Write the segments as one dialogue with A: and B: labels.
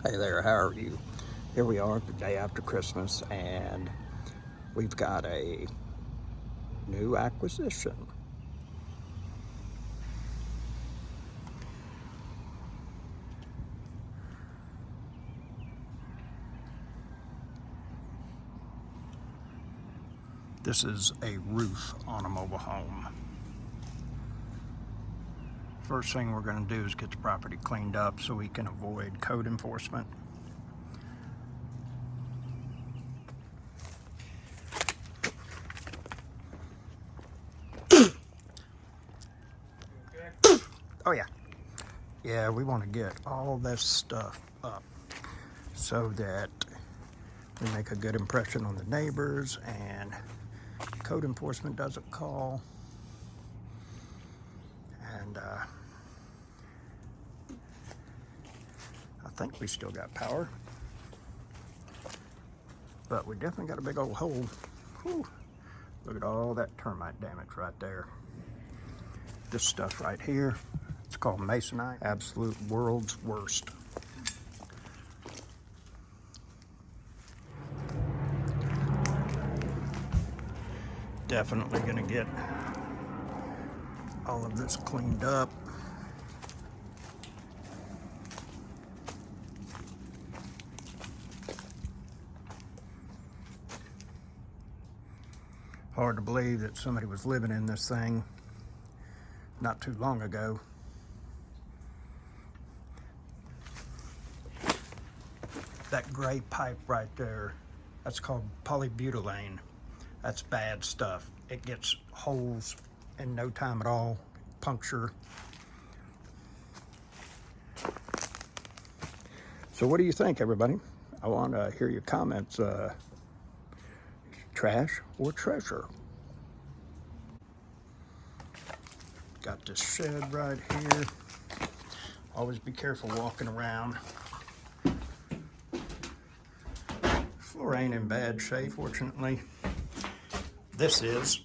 A: Hey there, how are you? Here we are the day after Christmas, and we've got a new acquisition. This is a roof on a mobile home. First thing we're going to do is get the property cleaned up so we can avoid code enforcement. Oh yeah. Yeah, we want to get all this stuff up so that we make a good impression on the neighbors and code enforcement doesn't call. And I think we still got power, but we definitely got a big old hole. Whew. Look at all that termite damage right there. This stuff right here, it's called masonite, absolute world's worst. Definitely gonna get all of this cleaned up. Hard to believe that somebody was living in this thing not too long ago. That gray pipe right there, that's called polybutylene. That's bad stuff. It gets holes in no time at all, puncture. So what do you think, everybody? I want to hear your comments. Trash or treasure? Got this shed right here. Always be careful walking around. Floor ain't in bad shape, fortunately. This is.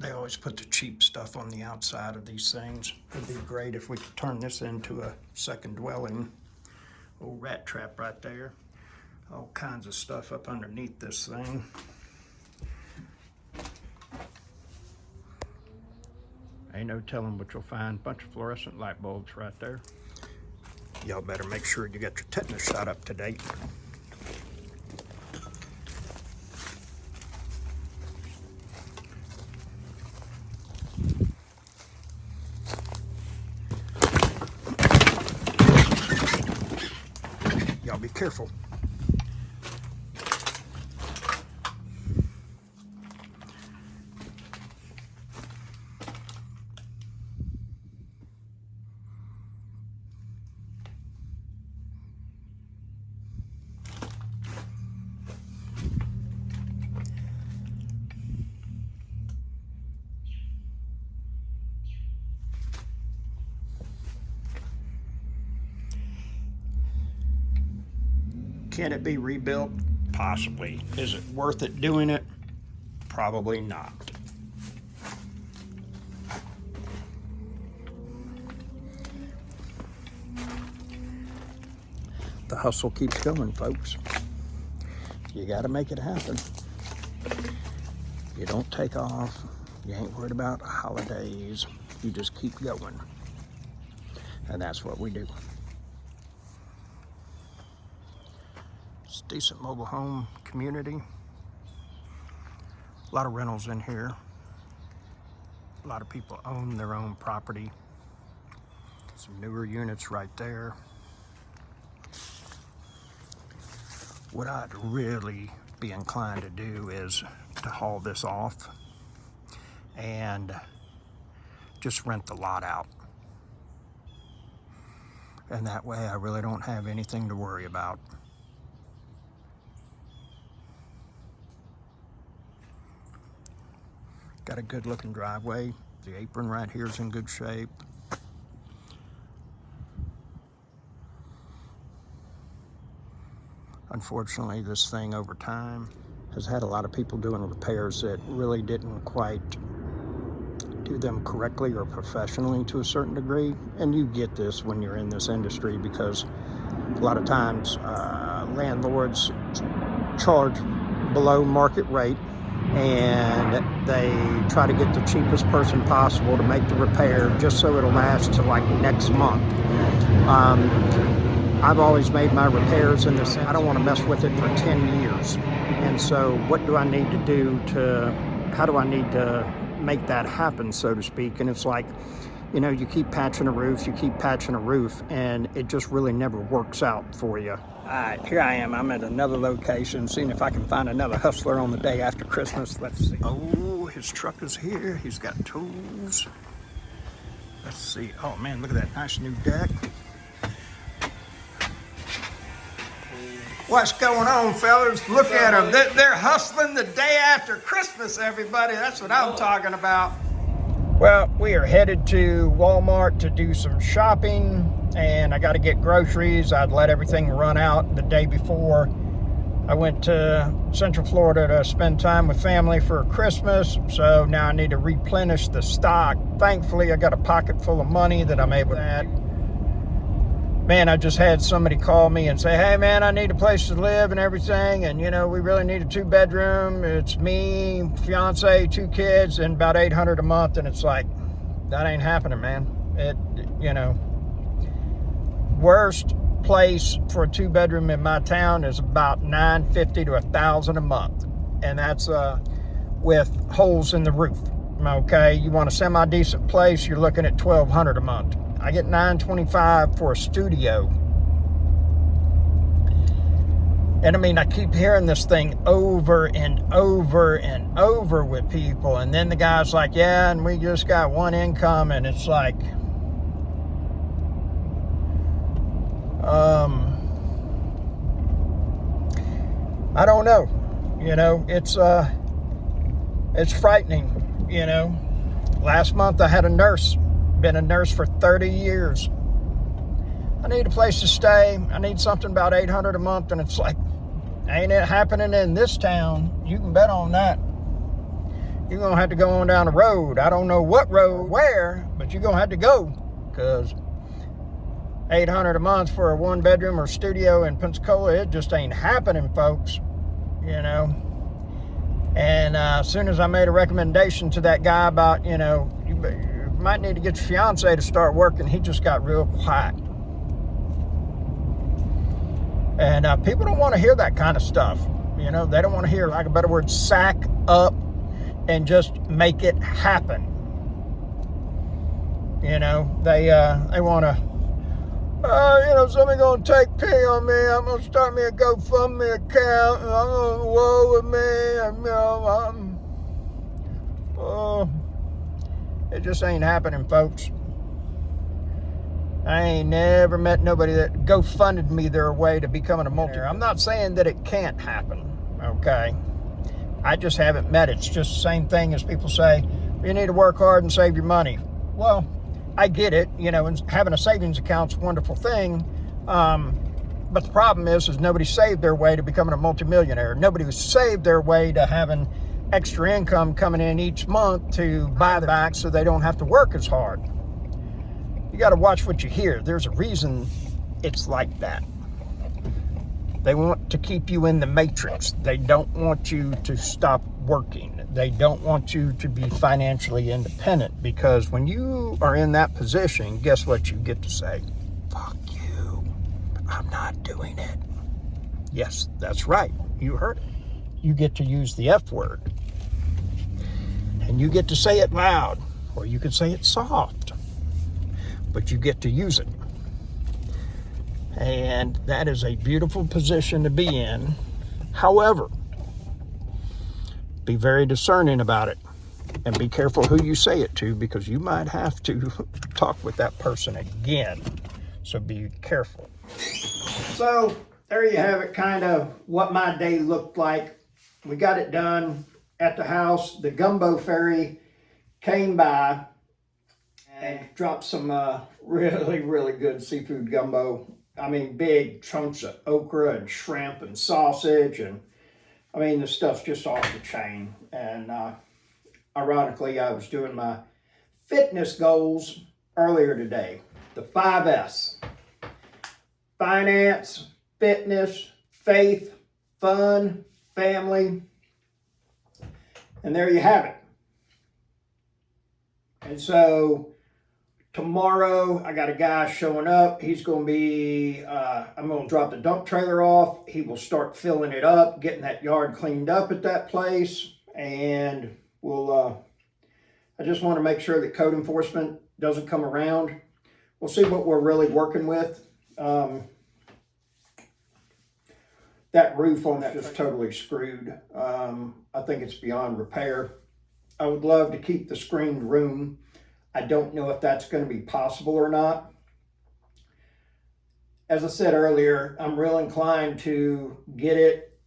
A: They always put the cheap stuff on the outside of these things. It'd be great if we could turn this into a second dwelling. Old rat trap right there. All kinds of stuff up underneath this thing. Ain't no telling what you'll find. Bunch of fluorescent light bulbs right there. Y'all better make sure you get your tetanus shot up to date. Y'all be careful. Can it be rebuilt? Possibly. Is it worth it doing it? Probably not. The hustle keeps going, folks. You got to make it happen. You don't take off. You ain't worried about holidays. You just keep going. And that's what we do. It's a decent mobile home community. A lot of rentals in here. A lot of people own their own property. Some newer units right there. What I'd really be inclined to do is to haul this off and just rent the lot out. And that way I really don't have anything to worry about. Got a good looking driveway. The apron right here is in good shape. Unfortunately, this thing over time has had a lot of people doing repairs that really didn't quite do them correctly or professionally to a certain degree. And you get this when you're in this industry, because a lot of times landlords charge below market rate, and they try to get the cheapest person possible to make the repair just so it'll last till like next month. I've always made my repairs in this, I don't want to mess with it for 10 years. And so what do I need to do how do I need to make that happen, so to speak? And it's like, you know, you keep patching a roof, and it just really never works out for you. All right, here I am. I'm at another location, seeing if I can find another hustler on the day after Christmas. Let's see. Oh, his truck is here. He's got tools. Let's see. Oh man, look at that nice new deck. What's going on, fellas? Look at them. They're hustling the day after Christmas, everybody. That's what I'm talking about. Well, we are headed to Walmart to do some shopping, and I got to get groceries. I'd let everything run out the day before. I went to Central Florida to spend time with family for Christmas, so now I need to replenish the stock. Thankfully, I got a pocket full of money that I'm able to add. Man, I just had somebody call me and say, hey man, I need a place to live and everything, and you know, we really need a 2-bedroom. It's me, fiance, 2 kids, and about $800 a month. And it's like, that ain't happening, man. You know, worst place for a 2-bedroom in my town is about $950 to $1,000 a month, and that's with holes in the roof. Okay, you want a semi-decent place, you're looking at $1,200 a month. I get $925 for a studio. And I mean, I keep hearing this thing over and over and over with people. And then the guy's like, yeah, and we just got one income. And it's like, I don't know. You know, it's frightening, you know. Last month I had a nurse. Been a nurse for 30 years. I need a place to stay. I need something about $800 a month, and it's like, ain't it happening in this town? You can bet on that. You're gonna have to go on down the road. I don't know what road, where, but you're gonna have to go, because $800 a month for a 1-bedroom or studio in Pensacola, it just ain't happening, folks. You know. And as soon as I made a recommendation to that guy about, you know, you might need to get your fiance to start working, he just got real quiet. And people don't want to hear that kind of stuff. You know, they don't want to hear, like a better word, sack up and just make it happen. You know, they want to, you know, somebody's going to take pity on me. I'm going to start me a GoFundMe account, and I'm going to roll with me. And, you know, it just ain't happening, folks. I ain't never met nobody that GoFunded me their way to becoming a millionaire. I'm not saying that it can't happen, okay? I just haven't met it. It's just the same thing as people say, you need to work hard and save your money. Well, I get it, you know, and having a savings account's a wonderful thing. But the problem is nobody saved their way to becoming a multimillionaire. Nobody was saved their way to having extra income coming in each month to buy the back so they don't have to work as hard. You got to watch what you hear. There's a reason it's like that. They want to keep you in the matrix. They don't want you to stop working. They don't want you to be financially independent, because when you are in that position, guess what you get to say? Fuck you. I'm not doing it. Yes, that's right. You heard it. You get to use the F word. And you get to say it loud, or you can say it soft, but you get to use it. And that is a beautiful position to be in. However, be very discerning about it, and be careful who you say it to, because you might have to talk with that person again. So be careful. So there you have it, kind of what my day looked like. We got it done at the house. The gumbo fairy came by and dropped some really, really good seafood gumbo. I mean, big chunks of okra and shrimp and sausage, and I mean, the stuff's just off the chain. And ironically, I was doing my fitness goals earlier today. The 5S. Finance, fitness, faith, fun, family. And there you have it. And so tomorrow, I got a guy showing up. He's going to be, I'm going to drop the dump trailer off. He will start filling it up, getting that yard cleaned up at that place. And we'll, I just want to make sure that code enforcement doesn't come around. We'll see what we're really working with. That roof on that is totally screwed. I think it's beyond repair. I would love to keep the screened room. I don't know if that's going to be possible or not. As I said earlier, I'm real inclined to get it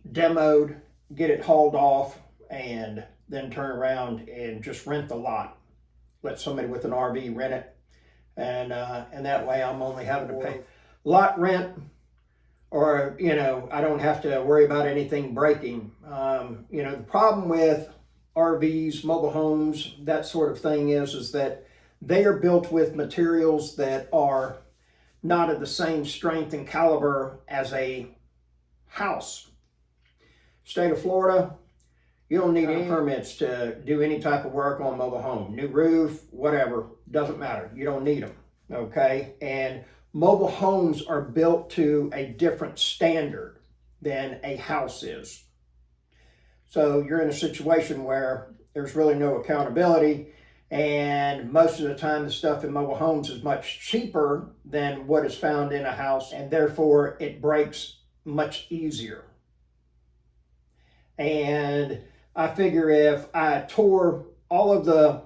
A: demoed, get it hauled off, and then turn around and just rent the lot. Let somebody with an RV rent it. And that way I'm only having to pay lot rent, or, you know, I don't have to worry about anything breaking. You know, the problem with RVs, mobile homes, that sort of thing is that they are built with materials that are not of the same strength and caliber as a house. State of Florida, you don't need any permits to do any type of work on a mobile home. New roof, whatever, doesn't matter. You don't need them, okay? And mobile homes are built to a different standard than a house is. So you're in a situation where there's really no accountability, and most of the time the stuff in mobile homes is much cheaper than what is found in a house, and therefore it breaks much easier. And I figure if I tore all of the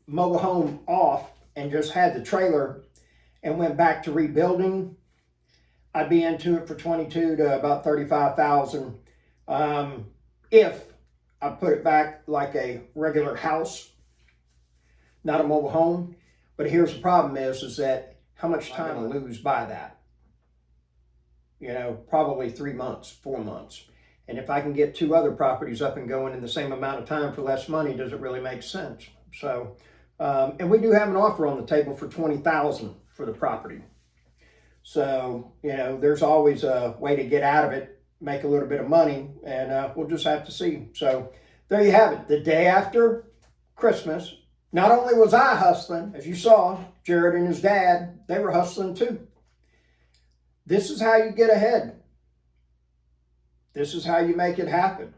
A: mobile home off and just had the trailer and went back to rebuilding, I'd be into it for 22 to about 35,000. If I put it back like a regular house, not a mobile home. But here's the problem is that how much time I lose by that? You know, probably 3 months, 4 months. And if I can get 2 other properties up and going in the same amount of time for less money, does it really make sense? So, and we do have an offer on the table for $20,000 for the property. So, you know, there's always a way to get out of it, make a little bit of money, and we'll just have to see. So there you have it. The day after Christmas, not only was I hustling, as you saw, Jared and his dad, they were hustling too. This is how you get ahead. This is how you make it happen.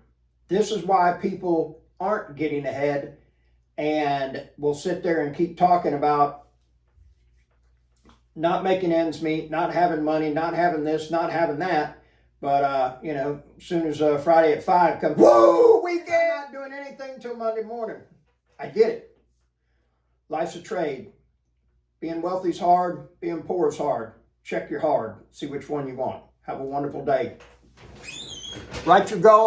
A: This is why people aren't getting ahead and will sit there and keep talking about not making ends meet, not having money, not having this, not having that. But, you know, as soon as Friday at 5 comes, whoa, weekend! I'm not doing anything till Monday morning. I get it. Life's a trade. Being wealthy's hard. Being poor is hard. Check your hard. See which one you want. Have a wonderful day. Write your goal.